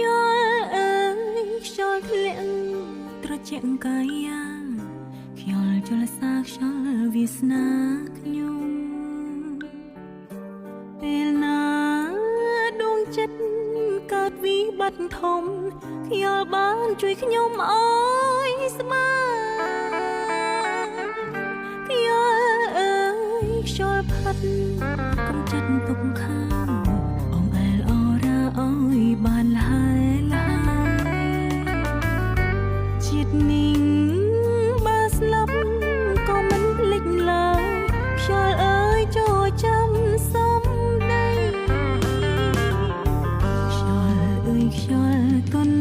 យោអើយខ្យល់ធ្លាក់ត្រជាក់កាយាខ្យល់ជលសាខ្យល់វាសនាខ្ញុំពេលណាដួងចិត្តកើតវិបត្តិធំខ្យល់បានជួយខ្ញុំអើយស្បានខ្យល់អើយខ្យល់ផាត់កុំចិត្តទុកខាងអងអែលអរ៉ាអើយបានលហើយជាតិនេះបើស្លាប់ក៏មិនភ្លេចឡើយខ្យល់អើយចូលចាំសំដីខ្យល់អើយខ្យល់ទន់